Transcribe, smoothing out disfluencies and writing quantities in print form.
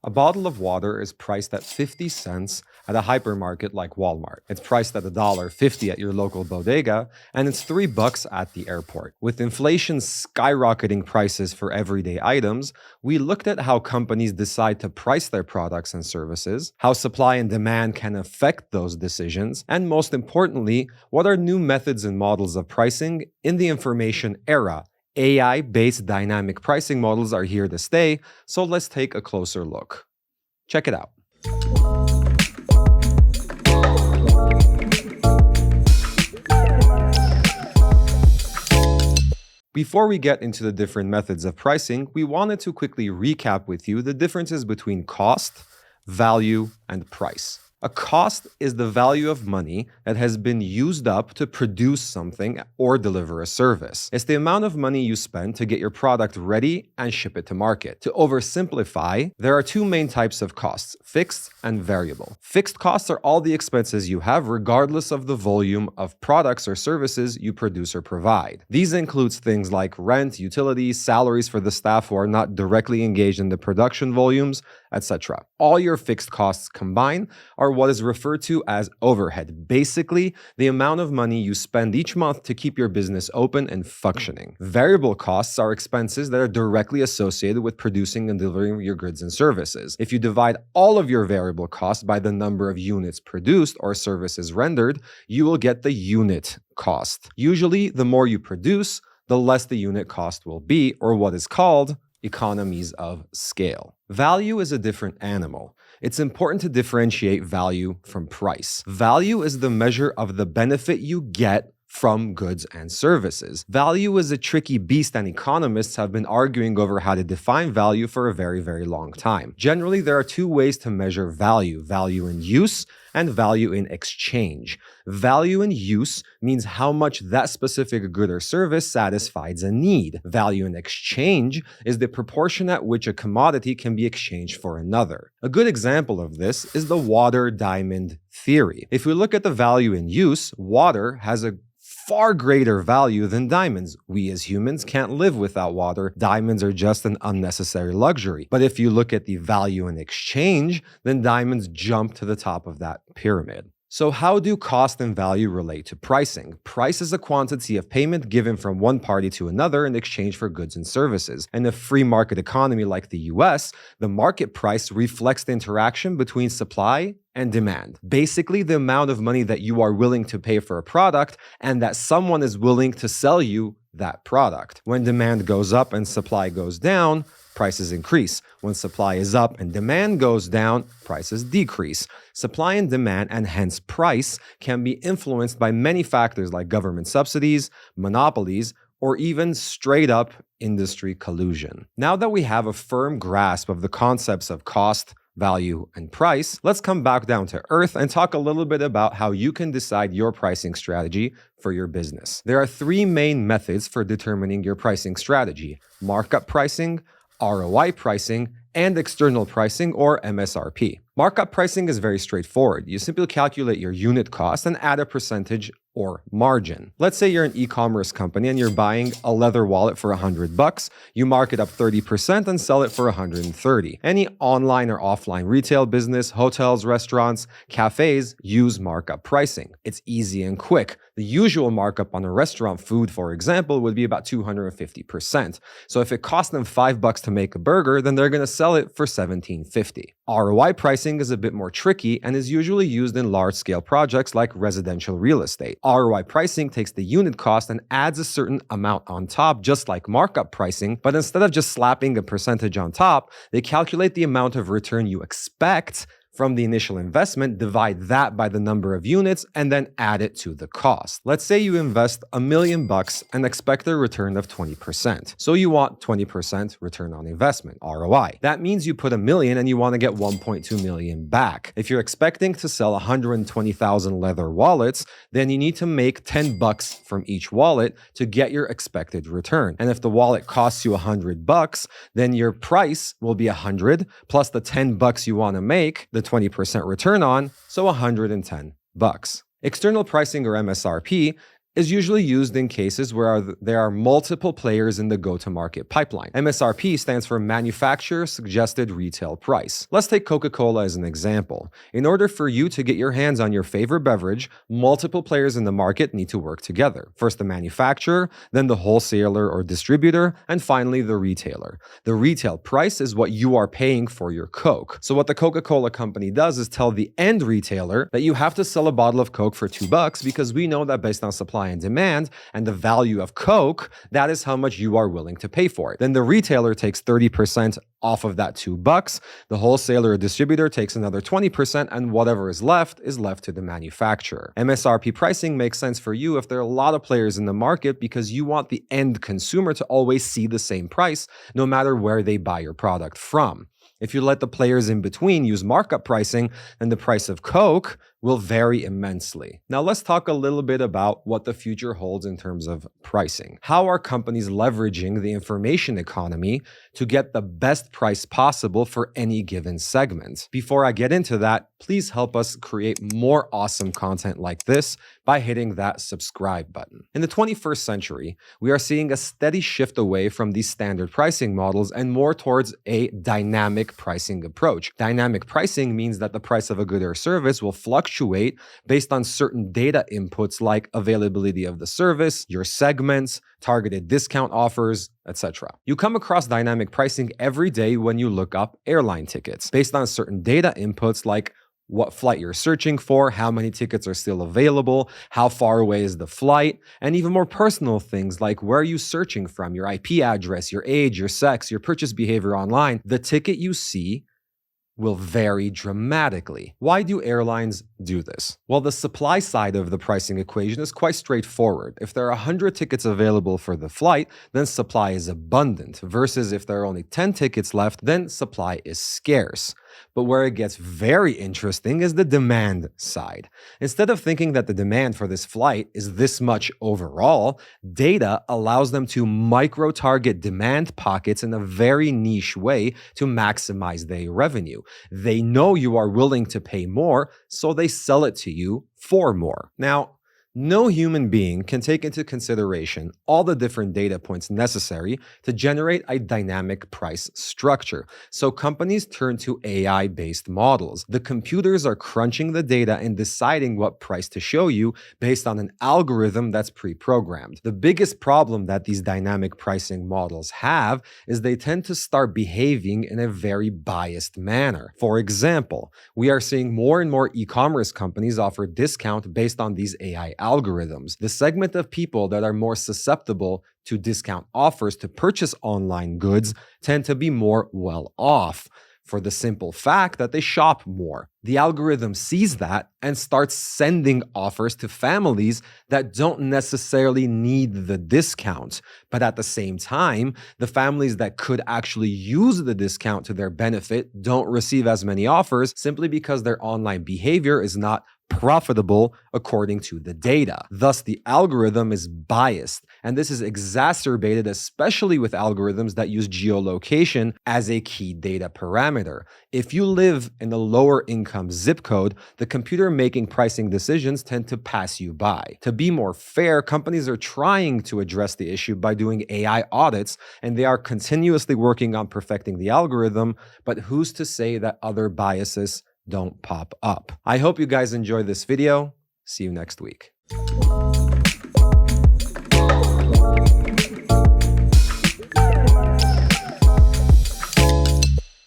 A bottle of water is priced at 50 cents at a hypermarket like Walmart. It's priced at $1.50 at your local bodega, and it's $3 at the airport. With inflation skyrocketing prices for everyday items, we looked at how companies decide to price their products and services, how supply and demand can affect those decisions, and most importantly, what are new methods and models of pricing in the information era. AI-based dynamic pricing models are here to stay, so let's take a closer look. Check it out. Before we get into the different methods of pricing, we wanted to quickly recap with you the differences between cost, value, and price. A cost is the value of money that has been used up to produce something or deliver a service. It's the amount of money you spend to get your product ready and ship it to market. To oversimplify, there are two main types of costs, fixed and variable. Fixed costs are all the expenses you have regardless of the volume of products or services you produce or provide. These includes things like rent, utilities, salaries for the staff who are not directly engaged in the production volumes, etc. All your fixed costs combined are what is referred to as overhead. Basically, the amount of money you spend each month to keep your business open and functioning. Variable costs are expenses that are directly associated with producing and delivering your goods and services. If you divide all of your variable costs by the number of units produced or services rendered, you will get the unit cost. Usually, the more you produce, the less the unit cost will be, or what is called economies of scale. Value is a different animal. It's important to differentiate value from price. Value is the measure of the benefit you get from goods and services. Value is a tricky beast, and economists have been arguing over how to define value for a very, very long time. Generally, there are two ways to measure value: value in use and value in exchange. Value in use means how much that specific good or service satisfies a need. Value in exchange is the proportion at which a commodity can be exchanged for another. A good example of this is the water diamond theory. If we look at the value in use, water has a far greater value than diamonds. We as humans can't live without water. Diamonds are just an unnecessary luxury. But if you look at the value in exchange, then diamonds jump to the top of that pyramid. So how do cost and value relate to pricing? Price is a quantity of payment given from one party to another in exchange for goods and services. In a free market economy like the US, the market price reflects the interaction between supply and demand. Basically, the amount of money that you are willing to pay for a product and that someone is willing to sell you that product. When demand goes up and supply goes down, prices increase. When supply is up and demand goes down, prices decrease. Supply and demand, and hence price, can be influenced by many factors like government subsidies, monopolies, or even straight up industry collusion. Now that we have a firm grasp of the concepts of cost, value, and price, let's come back down to earth and talk a little bit about how you can decide your pricing strategy for your business. There are three main methods for determining your pricing strategy: markup pricing, ROI pricing, and external pricing, or MSRP. Markup pricing is very straightforward. You simply calculate your unit cost and add a percentage or margin. Let's say you're an e-commerce company and you're buying a leather wallet for $100. You mark it up 30% and sell it for $130. Any online or offline retail business, hotels, restaurants, cafes use markup pricing. It's easy and quick. The usual markup on a restaurant food, for example, would be about 250%. So if it costs them $5 to make a burger, then they're going to sell it for $17.50. ROI pricing is a bit more tricky and is usually used in large-scale projects like residential real estate. ROI pricing takes the unit cost and adds a certain amount on top, just like markup pricing, but instead of just slapping a percentage on top, they calculate the amount of return you expect from the initial investment, divide that by the number of units, and then add it to the cost. Let's say you invest $1 million and expect a return of 20%. So you want 20% return on investment, ROI. That means you put $1 million and you want to get 1.2 million back. If you're expecting to sell 120,000 leather wallets, then you need to make $10 from each wallet to get your expected return. And if the wallet costs you $100, then your price will be 100 plus the $10 you want to make, the 20% return on, so $110. External pricing, or MSRP, is usually used in cases where there are multiple players in the go-to-market pipeline. MSRP stands for Manufacturer Suggested Retail Price. Let's take Coca-Cola as an example. In order for you to get your hands on your favorite beverage, multiple players in the market need to work together. First the manufacturer, then the wholesaler or distributor, and finally the retailer. The retail price is what you are paying for your Coke. So what the Coca-Cola company does is tell the end retailer that you have to sell a bottle of Coke for $2 because we know that based on supply and demand and the value of Coke, that is how much you are willing to pay for it. Then the retailer takes 30% off of that $2. The wholesaler or distributor takes another 20%, and whatever is left to the manufacturer. MSRP pricing makes sense for you if there are a lot of players in the market because you want the end consumer to always see the same price no matter where they buy your product from. If you let the players in between use markup pricing, then the price of Coke will vary immensely. Now let's talk a little bit about what the future holds in terms of pricing. How are companies leveraging the information economy to get the best price possible for any given segment? Before I get into that, please help us create more awesome content like this by hitting that subscribe button. In the 21st century, we are seeing a steady shift away from these standard pricing models and more towards a dynamic pricing approach. Dynamic pricing means that the price of a good or service will fluctuate based on certain data inputs like availability of the service, your segments, targeted discount offers, etc. You come across dynamic pricing every day when you look up airline tickets based on certain data inputs like what flight you're searching for, how many tickets are still available, how far away is the flight, and even more personal things like where are you searching from, your IP address, your age, your sex, your purchase behavior online. The ticket you see will vary dramatically. Why do airlines do this? Well, the supply side of the pricing equation is quite straightforward. If there are 100 tickets available for the flight, then supply is abundant, versus if there are only 10 tickets left, then supply is scarce. But where it gets very interesting is the demand side. Instead of thinking that the demand for this flight is this much overall, data allows them to micro-target demand pockets in a very niche way to maximize their revenue. They know you are willing to pay more, so they sell it to you for more. Now, no human being can take into consideration all the different data points necessary to generate a dynamic price structure. So companies turn to AI-based models. The computers are crunching the data and deciding what price to show you based on an algorithm that's pre-programmed. The biggest problem that these dynamic pricing models have is they tend to start behaving in a very biased manner. For example, we are seeing more and more e-commerce companies offer discount based on these AI algorithms. The segment of people that are more susceptible to discount offers to purchase online goods tend to be more well off, for the simple fact that they shop more. The algorithm sees that and starts sending offers to families that don't necessarily need the discount. But at the same time, the families that could actually use the discount to their benefit don't receive as many offers simply because their online behavior is not profitable according to the data. Thus, the algorithm is biased, and this is exacerbated especially with algorithms that use geolocation as a key data parameter. If you live in a lower income zip code, the computer making pricing decisions tend to pass you by. To be more fair, companies are trying to address the issue by doing AI audits, and they are continuously working on perfecting the algorithm, but who's to say that other biases don't pop up? I hope you guys enjoyed this video. See you next week.